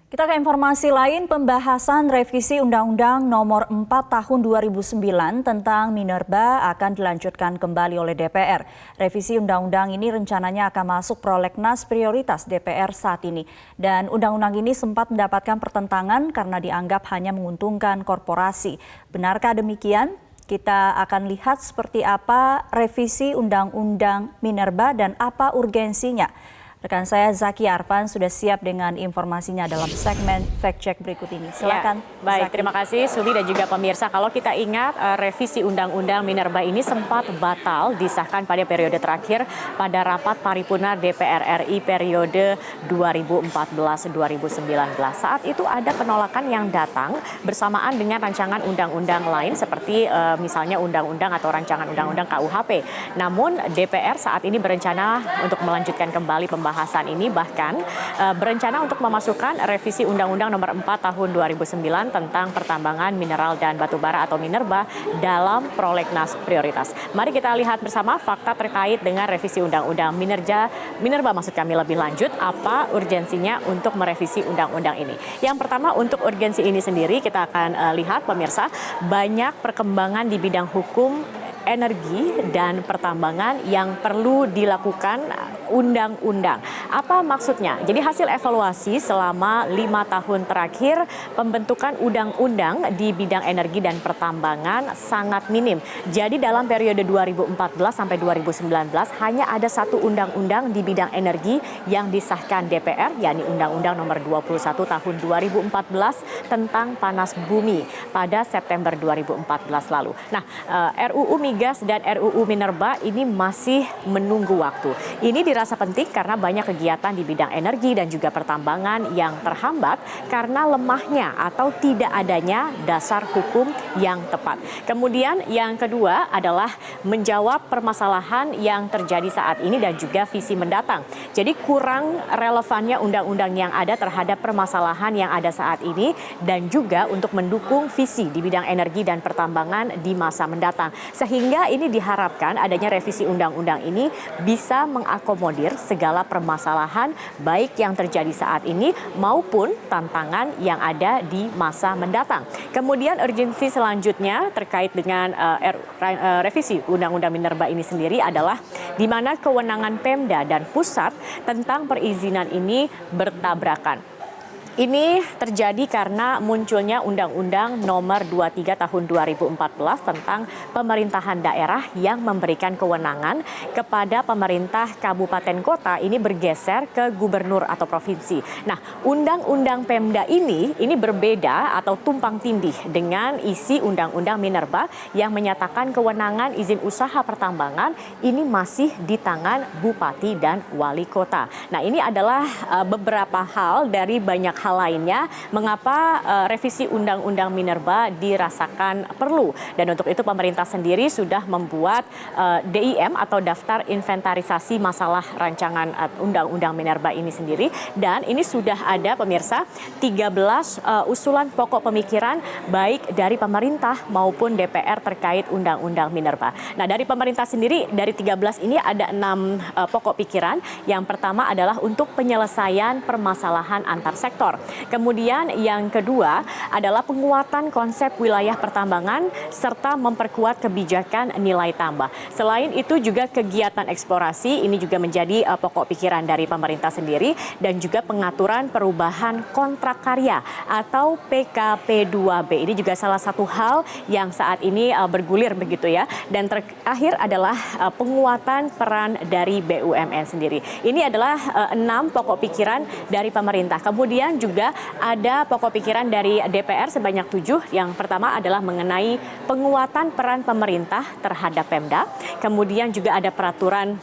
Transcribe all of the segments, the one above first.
Kita ke informasi lain, pembahasan revisi Undang-Undang Nomor 4 Tahun 2009 tentang Minerba akan dilanjutkan kembali oleh DPR. Revisi undang-undang ini rencananya akan masuk prolegnas prioritas DPR saat ini. Dan undang-undang ini sempat mendapatkan pertentangan karena dianggap hanya menguntungkan korporasi. Benarkah demikian? Kita akan lihat seperti apa revisi Undang-Undang Minerba dan apa urgensinya. Rekan saya Zaki Arfan sudah siap dengan informasinya dalam segmen Fact Check berikut ini. Silakan. Ya, baik, Zaki. Terima kasih Suli dan juga pemirsa. Kalau kita ingat revisi Undang-Undang Minerba ini sempat batal disahkan pada periode terakhir pada rapat paripurna DPR RI periode 2014-2019. Saat itu ada penolakan yang datang bersamaan dengan rancangan undang-undang lain seperti misalnya undang-undang atau rancangan undang-undang KUHP. Namun DPR saat ini berencana untuk melanjutkan kembali pembahasan ini, bahkan berencana untuk memasukkan revisi Undang-Undang Nomor 4 Tahun 2009 tentang pertambangan mineral dan batubara atau Minerba dalam prolegnas prioritas. Mari kita lihat bersama fakta terkait dengan revisi Undang-Undang Minerba maksud kami lebih lanjut, apa urgensinya untuk merevisi undang-undang ini. Yang pertama, untuk urgensi ini sendiri kita akan lihat pemirsa, banyak perkembangan di bidang hukum, energi dan pertambangan yang perlu dilakukan undang-undang. Apa maksudnya? Jadi hasil evaluasi selama 5 tahun terakhir pembentukan undang-undang di bidang energi dan pertambangan sangat minim. Jadi dalam periode 2014 sampai 2019 hanya ada satu undang-undang di bidang energi yang disahkan DPR, yakni Undang-Undang Nomor 21 Tahun 2014 tentang panas bumi pada September 2014 lalu. Nah, RUU Migas dan RUU Minerba ini masih menunggu waktu. Ini dirasa penting karena banyak kegiatan di bidang energi dan juga pertambangan yang terhambat karena lemahnya atau tidak adanya dasar hukum yang tepat. Kemudian yang kedua adalah menjawab permasalahan yang terjadi saat ini dan juga visi mendatang. Jadi kurang relevannya undang-undang yang ada terhadap permasalahan yang ada saat ini dan juga untuk mendukung visi di bidang energi dan pertambangan di masa mendatang. Sehingga ini diharapkan adanya revisi undang-undang ini bisa mengakomodir segala permasalahan baik yang terjadi saat ini maupun tantangan yang ada di masa mendatang. Kemudian urgensi selanjutnya terkait dengan revisi Undang-Undang Minerba ini sendiri adalah di mana kewenangan Pemda dan pusat tentang perizinan ini bertabrakan. Ini terjadi karena munculnya Undang-Undang Nomor 23 Tahun 2014 tentang pemerintahan daerah yang memberikan kewenangan kepada pemerintah kabupaten kota ini bergeser ke gubernur atau provinsi. Nah, Undang-Undang Pemda ini berbeda atau tumpang tindih dengan isi Undang-Undang Minerba yang menyatakan kewenangan izin usaha pertambangan ini masih di tangan bupati dan wali kota. Nah, ini adalah beberapa hal dari banyak hal lainnya mengapa revisi Undang-Undang Minerba dirasakan perlu, dan untuk itu pemerintah sendiri sudah membuat DIM atau Daftar Inventarisasi Masalah Rancangan Undang-Undang Minerba ini sendiri, dan ini sudah ada pemirsa 13 usulan pokok pemikiran baik dari pemerintah maupun DPR terkait Undang-Undang Minerba. Nah, dari pemerintah sendiri dari 13 ini ada 6 pokok pikiran. Yang pertama adalah untuk penyelesaian permasalahan antar sektor. Kemudian yang kedua adalah penguatan konsep wilayah pertambangan serta memperkuat kebijakan nilai tambah. Selain itu juga kegiatan eksplorasi ini juga menjadi pokok pikiran dari pemerintah sendiri, dan juga pengaturan perubahan kontrak karya atau PKP2B. Ini juga salah satu hal yang saat ini bergulir begitu ya. Dan terakhir adalah penguatan peran dari BUMN sendiri. Ini adalah 6 pokok pikiran dari pemerintah. Kemudian juga ada pokok pikiran dari DPR sebanyak 7. Yang pertama adalah mengenai penguatan peran pemerintah terhadap Pemda. Kemudian juga ada pengaturan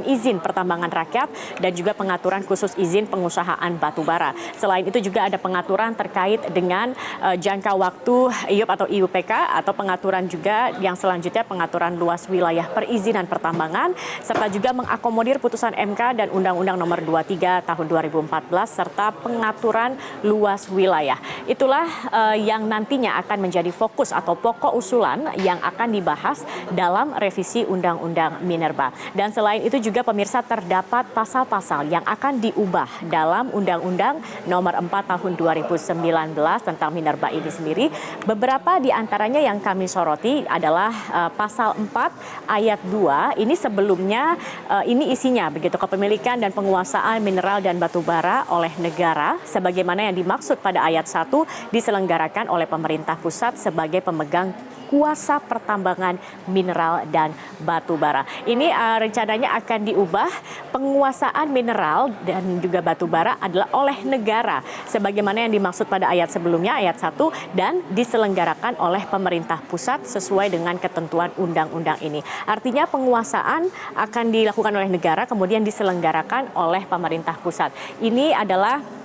izin pertambangan rakyat dan juga pengaturan khusus izin pengusahaan batubara. Selain itu juga ada pengaturan terkait dengan jangka waktu IUP atau IUPK, atau pengaturan juga yang selanjutnya pengaturan luas wilayah perizinan pertambangan, serta juga mengakomodir putusan MK dan Undang-Undang Nomor 23 Tahun 2014 serta pengaturan luas wilayah. Itulah yang nantinya akan menjadi fokus atau pokok usulan yang akan dibahas dalam revisi Undang-Undang Minerba. Dan selain itu juga pemirsa terdapat pasal-pasal yang akan diubah dalam Undang-Undang Nomor 4 Tahun 2019 tentang Minerba ini sendiri. Beberapa di antaranya yang kami soroti adalah pasal 4 ayat 2. Ini sebelumnya ini isinya begitu, kepemilikan dan penguasaan mineral dan batu bara oleh negara sebagaimana yang dimaksud pada ayat 1 diselenggarakan oleh pemerintah pusat sebagai pemegang kuasa pertambangan mineral dan batu bara. Ini rencananya akan diubah, penguasaan mineral dan juga batu bara adalah oleh negara sebagaimana yang dimaksud pada ayat sebelumnya, ayat 1, dan diselenggarakan oleh pemerintah pusat sesuai dengan ketentuan undang-undang ini. Artinya penguasaan akan dilakukan oleh negara kemudian diselenggarakan oleh pemerintah pusat. Ini adalah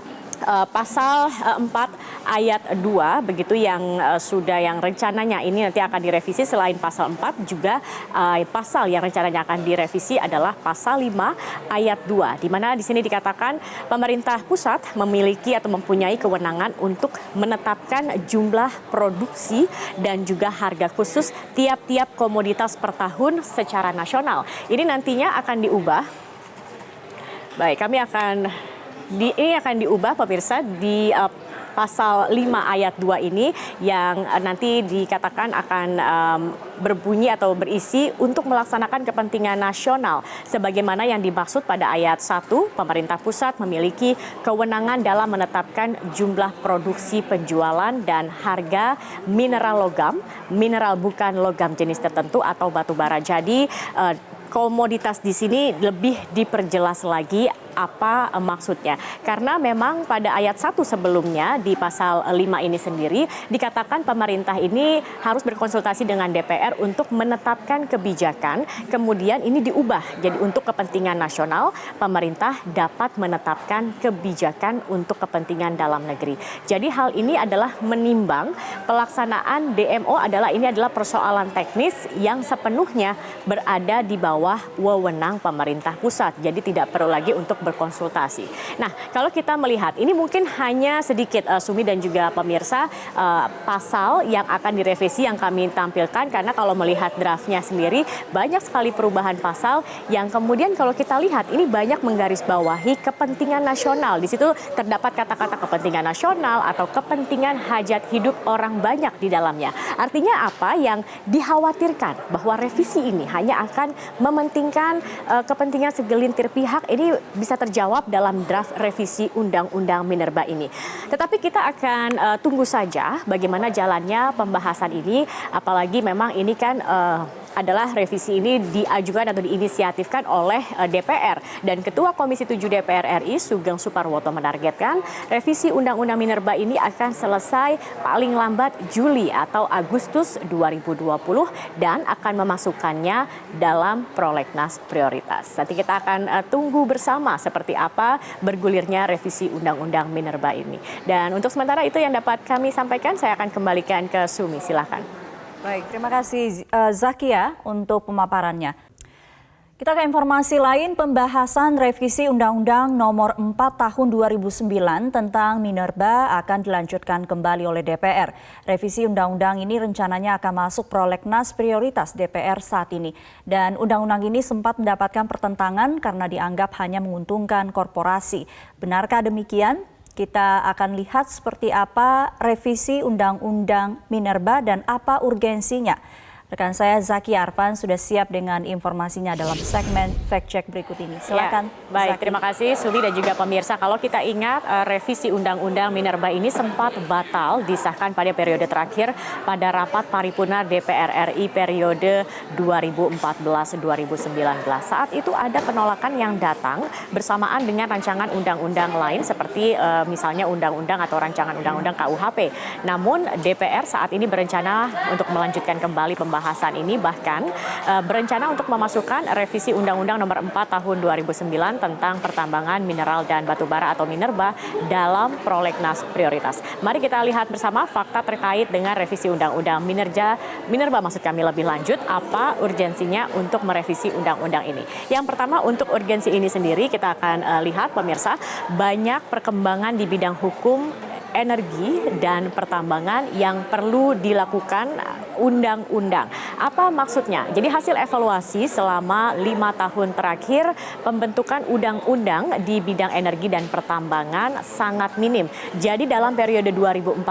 pasal 4 ayat 2 begitu yang yang rencananya ini nanti akan direvisi. Selain pasal 4 juga pasal yang rencananya akan direvisi adalah pasal 5 ayat 2 di mana di sini dikatakan pemerintah pusat memiliki atau mempunyai kewenangan untuk menetapkan jumlah produksi dan juga harga khusus tiap-tiap komoditas per tahun secara nasional. Ini nantinya akan diubah. Baik, ini akan diubah pemirsa di pasal 5 ayat 2 ini yang nanti dikatakan akan berbunyi atau berisi untuk melaksanakan kepentingan nasional sebagaimana yang dimaksud pada ayat 1, pemerintah pusat memiliki kewenangan dalam menetapkan jumlah produksi, penjualan dan harga mineral logam, mineral bukan logam jenis tertentu atau batu bara. Jadi komoditas di sini lebih diperjelas lagi apa maksudnya. Karena memang pada ayat 1 sebelumnya di pasal 5 ini sendiri dikatakan pemerintah ini harus berkonsultasi dengan DPR untuk menetapkan kebijakan. Kemudian ini diubah jadi untuk kepentingan nasional pemerintah dapat menetapkan kebijakan untuk kepentingan dalam negeri. Jadi hal ini adalah menimbang pelaksanaan DMO ini adalah persoalan teknis yang sepenuhnya berada di bawah wewenang pemerintah pusat. Jadi tidak perlu lagi untuk berkonsultasi. Nah, kalau kita melihat ini mungkin hanya sedikit Sumi dan juga pemirsa pasal yang akan direvisi yang kami tampilkan karena kalau melihat draftnya sendiri banyak sekali perubahan pasal yang kemudian kalau kita lihat ini banyak menggarisbawahi kepentingan nasional. Di situ terdapat kata-kata kepentingan nasional atau kepentingan hajat hidup orang banyak di dalamnya. Artinya apa yang dikhawatirkan bahwa revisi ini hanya akan mementingkan kepentingan segelintir pihak ini bisa terjawab dalam draft revisi Undang-Undang Minerba ini. Tetapi kita akan tunggu saja bagaimana jalannya pembahasan ini, apalagi memang ini kan adalah revisi ini diajukan atau diinisiatifkan oleh DPR. Dan Ketua Komisi 7 DPR RI Sugeng Suparwoto menargetkan revisi Undang-Undang Minerba ini akan selesai paling lambat Juli atau Agustus 2020 dan akan memasukkannya dalam prolegnas prioritas. Nanti kita akan tunggu bersama seperti apa bergulirnya revisi Undang-Undang Minerba ini. Dan untuk sementara itu yang dapat kami sampaikan, saya akan kembalikan ke Sumi, silakan. Baik, terima kasih Zakia untuk pemaparannya. Kita ke informasi lain, pembahasan revisi Undang-Undang Nomor 4 Tahun 2009 tentang Minerba akan dilanjutkan kembali oleh DPR. Revisi Undang-Undang ini rencananya akan masuk prolegnas prioritas DPR saat ini. Dan Undang-Undang ini sempat mendapatkan pertentangan karena dianggap hanya menguntungkan korporasi. Benarkah demikian? Kita akan lihat seperti apa revisi Undang-Undang Minerba dan apa urgensinya. Rekan saya Zaki Arfan sudah siap dengan informasinya dalam segmen Fact Check berikut ini. Silakan. Ya, baik, Zaki. terima kasih Sumi dan juga pemirsa. Kalau kita ingat revisi Undang-Undang Minerba ini sempat batal disahkan pada periode terakhir pada rapat paripurna DPR RI periode 2014-2019. Saat itu ada penolakan yang datang bersamaan dengan rancangan undang-undang lain seperti misalnya undang-undang atau rancangan undang-undang KUHP. Namun DPR saat ini berencana untuk melanjutkan kembali pembahasan ini, bahkan berencana untuk memasukkan revisi Undang-Undang Nomor 4 Tahun 2009 tentang pertambangan mineral dan batu bara atau Minerba dalam prolegnas prioritas. Mari kita lihat bersama fakta terkait dengan revisi Undang-Undang Minerba maksud kami lebih lanjut, apa urgensinya untuk merevisi undang-undang ini. Yang pertama, untuk urgensi ini sendiri kita akan lihat pemirsa, banyak perkembangan di bidang hukum, energi dan pertambangan yang perlu dilakukan undang-undang. Apa maksudnya? Jadi hasil evaluasi selama 5 tahun terakhir pembentukan undang-undang di bidang energi dan pertambangan sangat minim. Jadi dalam periode 2014